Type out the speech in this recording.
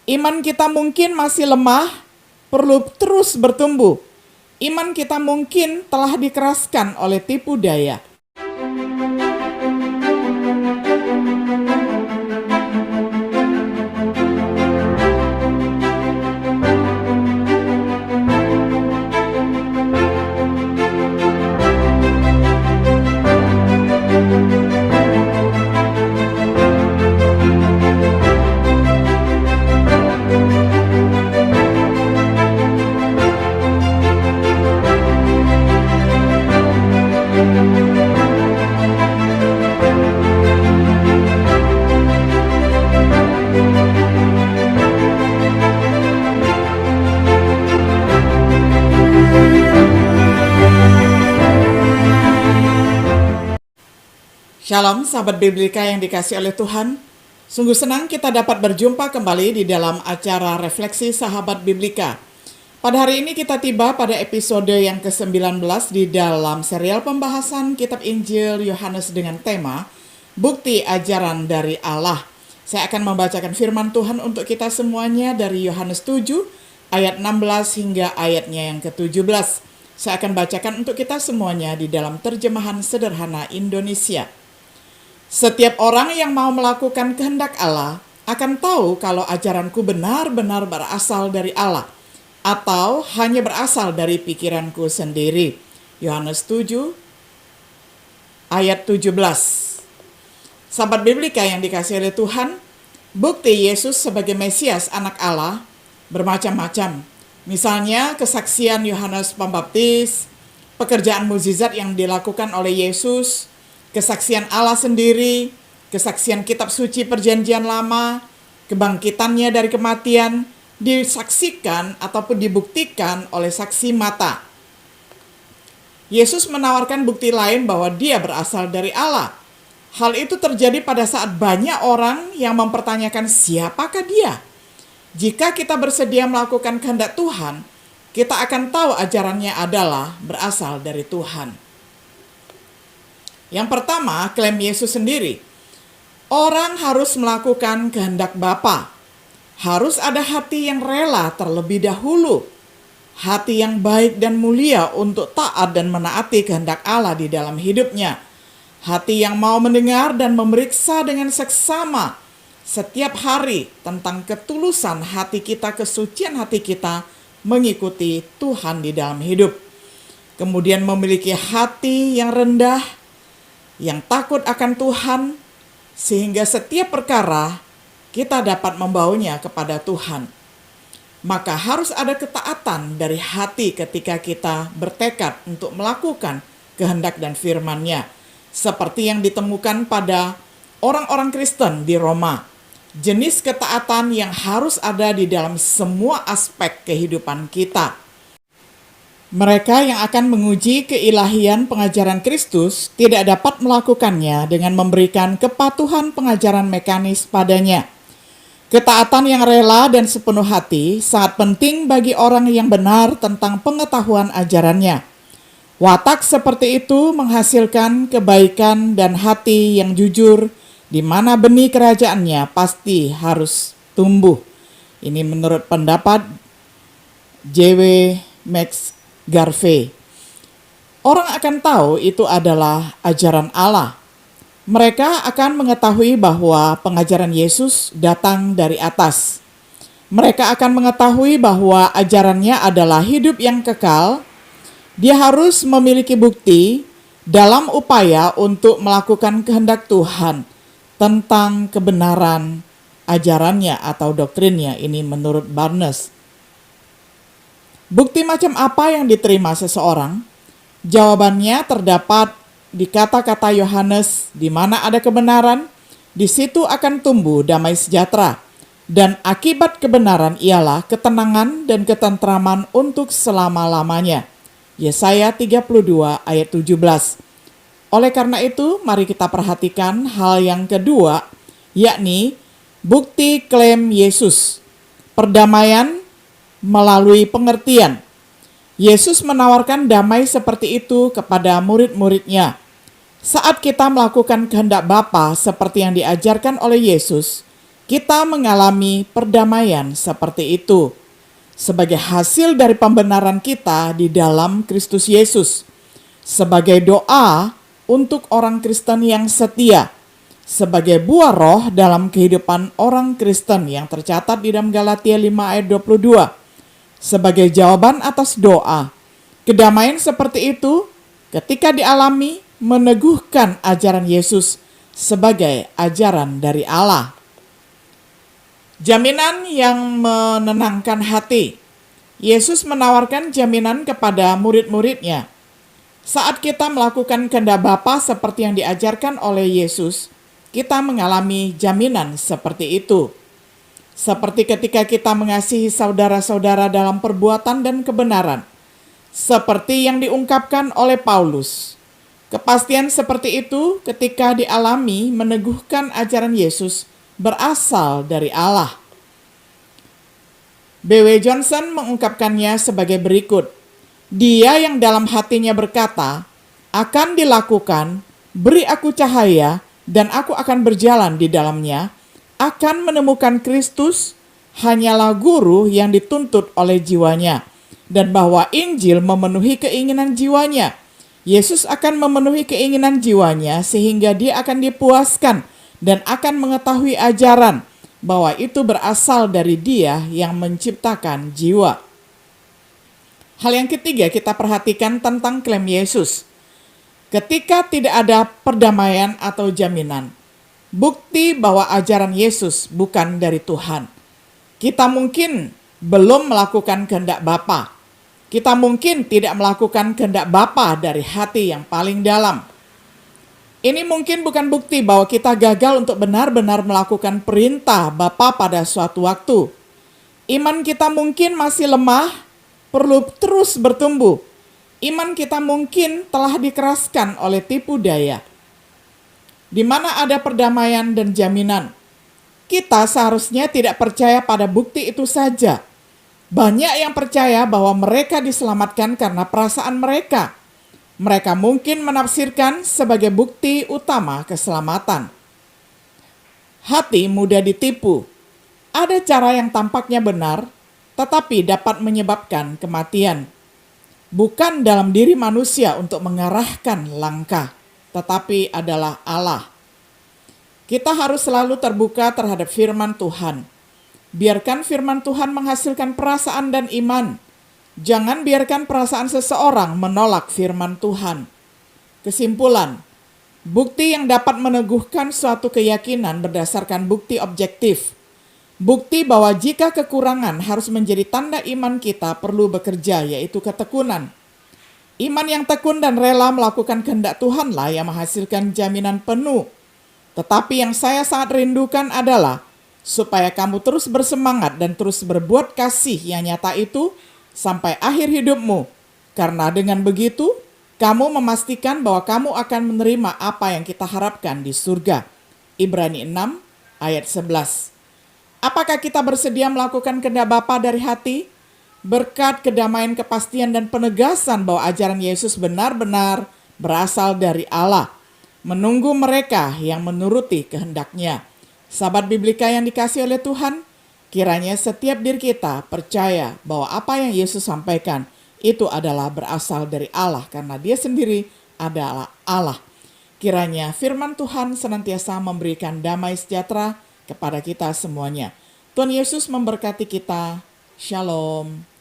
Iman kita mungkin masih lemah, perlu terus bertumbuh. Iman kita mungkin telah dikeraskan oleh tipu daya. Shalom sahabat Biblika yang dikasihi oleh Tuhan. Sungguh senang kita dapat berjumpa kembali di dalam acara Refleksi Sahabat Biblika. Pada hari ini kita tiba pada episode yang ke-19 di dalam serial pembahasan Kitab Injil Yohanes dengan tema Bukti Ajaran dari Allah. Saya akan membacakan firman Tuhan untuk kita semuanya dari Yohanes 7 ayat 16 hingga ayatnya yang ke-17. Saya akan bacakan untuk kita semuanya di dalam terjemahan sederhana Indonesia. Setiap orang yang mau melakukan kehendak Allah akan tahu kalau ajaranku benar-benar berasal dari Allah atau hanya berasal dari pikiranku sendiri. Yohanes 7 ayat 17. Sahabat Biblika yang dikasihi oleh Tuhan, bukti Yesus sebagai Mesias anak Allah bermacam-macam. Misalnya kesaksian Yohanes Pembaptis, pekerjaan mukjizat yang dilakukan oleh Yesus, kesaksian Allah sendiri, kesaksian kitab suci perjanjian lama, kebangkitannya dari kematian, disaksikan ataupun dibuktikan oleh saksi mata. Yesus menawarkan bukti lain bahwa dia berasal dari Allah. Hal itu terjadi pada saat banyak orang yang mempertanyakan siapakah dia. Jika kita bersedia melakukan kehendak Tuhan, kita akan tahu ajarannya adalah berasal dari Tuhan. Yang pertama, klaim Yesus sendiri. Orang harus melakukan kehendak Bapa. Harus ada hati yang rela terlebih dahulu. Hati yang baik dan mulia untuk taat dan menaati kehendak Allah di dalam hidupnya. Hati yang mau mendengar dan memeriksa dengan seksama setiap hari tentang ketulusan hati kita, kesucian hati kita mengikuti Tuhan di dalam hidup. Kemudian memiliki hati yang rendah, yang takut akan Tuhan, sehingga setiap perkara kita dapat membawanya kepada Tuhan. Maka harus ada ketaatan dari hati ketika kita bertekad untuk melakukan kehendak dan firman-Nya, seperti yang ditemukan pada orang-orang Kristen di Roma. Jenis ketaatan yang harus ada di dalam semua aspek kehidupan kita. Mereka yang akan menguji keilahian pengajaran Kristus tidak dapat melakukannya dengan memberikan kepatuhan pengajaran mekanis padanya. Ketaatan yang rela dan sepenuh hati sangat penting bagi orang yang benar tentang pengetahuan ajarannya. Watak seperti itu menghasilkan kebaikan dan hati yang jujur, di mana benih kerajaannya pasti harus tumbuh. Ini menurut pendapat J.W. Max Garvey. Orang akan tahu itu adalah ajaran Allah. Mereka akan mengetahui bahwa pengajaran Yesus datang dari atas. Mereka akan mengetahui bahwa ajarannya adalah hidup yang kekal. Dia harus memiliki bukti dalam upaya untuk melakukan kehendak Tuhan tentang kebenaran ajarannya atau doktrinnya. Ini menurut Barnes. Bukti macam apa yang diterima seseorang? Jawabannya terdapat di kata-kata Yohanes, di mana ada kebenaran, di situ akan tumbuh damai sejahtera. Dan akibat kebenaran ialah ketenangan dan ketentraman untuk selama-lamanya. Yesaya 32 ayat 17. Oleh karena itu, mari kita perhatikan hal yang kedua, yakni bukti klaim Yesus. Perdamaian melalui pengertian. Yesus menawarkan damai seperti itu kepada murid-muridnya. Saat kita melakukan kehendak Bapa seperti yang diajarkan oleh Yesus, Kita mengalami perdamaian seperti itu sebagai hasil dari pembenaran kita di dalam Kristus Yesus, sebagai doa untuk orang Kristen yang setia, sebagai buah roh dalam kehidupan orang Kristen yang tercatat di dalam Galatia 5 ayat 22, sebagai jawaban atas doa. Kedamaian seperti itu ketika dialami meneguhkan ajaran Yesus sebagai ajaran dari Allah. Jaminan yang menenangkan hati. Yesus menawarkan jaminan kepada murid-muridnya. Saat kita melakukan kehendak Bapa seperti yang diajarkan oleh Yesus, kita mengalami jaminan seperti itu. Seperti ketika kita mengasihi saudara-saudara dalam perbuatan dan kebenaran. Seperti yang diungkapkan oleh Paulus. Kepastian seperti itu ketika dialami meneguhkan ajaran Yesus berasal dari Allah. B.W. Johnson mengungkapkannya sebagai berikut. Dia yang dalam hatinya berkata, akan dilakukan, beri aku cahaya, dan aku akan berjalan di dalamnya, akan menemukan Kristus, hanyalah guru yang dituntut oleh jiwanya, dan bahwa Injil memenuhi keinginan jiwanya. Yesus akan memenuhi keinginan jiwanya sehingga dia akan dipuaskan dan akan mengetahui ajaran bahwa itu berasal dari Dia yang menciptakan jiwa. Hal yang ketiga kita perhatikan tentang klaim Yesus. Ketika tidak ada perdamaian atau jaminan, bukti bahwa ajaran Yesus bukan dari Tuhan. Kita mungkin belum melakukan kehendak Bapa. Kita mungkin tidak melakukan kehendak Bapa dari hati yang paling dalam. Ini mungkin bukan bukti bahwa kita gagal untuk benar-benar melakukan perintah Bapa pada suatu waktu. Iman kita mungkin masih lemah, perlu terus bertumbuh. Iman kita mungkin telah dikeraskan oleh tipu daya. Di mana ada perdamaian dan jaminan, kita seharusnya tidak percaya pada bukti itu saja. Banyak yang percaya bahwa mereka diselamatkan karena perasaan mereka. Mereka mungkin menafsirkan sebagai bukti utama keselamatan. Hati mudah ditipu. Ada cara yang tampaknya benar, tetapi dapat menyebabkan kematian. Bukan dalam diri manusia untuk mengarahkan langkah, tetapi adalah Allah. Kita harus selalu terbuka terhadap firman Tuhan. Biarkan firman Tuhan menghasilkan perasaan dan iman. Jangan biarkan perasaan seseorang menolak firman Tuhan. Kesimpulan, bukti yang dapat meneguhkan suatu keyakinan berdasarkan bukti objektif. Bukti bahwa jika kekurangan harus menjadi tanda iman kita perlu bekerja, yaitu ketekunan. Iman yang tekun dan rela melakukan kehendak Tuhanlah yang menghasilkan jaminan penuh. Tetapi yang saya sangat rindukan adalah supaya kamu terus bersemangat dan terus berbuat kasih yang nyata itu sampai akhir hidupmu. Karena dengan begitu, kamu memastikan bahwa kamu akan menerima apa yang kita harapkan di surga. Ibrani 6 ayat 11. Apakah kita bersedia melakukan kehendak Bapa dari hati? Berkat kedamaian, kepastian, dan penegasan bahwa ajaran Yesus benar-benar berasal dari Allah. Menunggu mereka yang menuruti kehendaknya. Sahabat Biblika yang dikasihi oleh Tuhan, kiranya setiap diri kita percaya bahwa apa yang Yesus sampaikan itu adalah berasal dari Allah karena Dia sendiri adalah Allah. Kiranya firman Tuhan senantiasa memberikan damai sejahtera kepada kita semuanya. Tuhan Yesus memberkati kita. Shalom.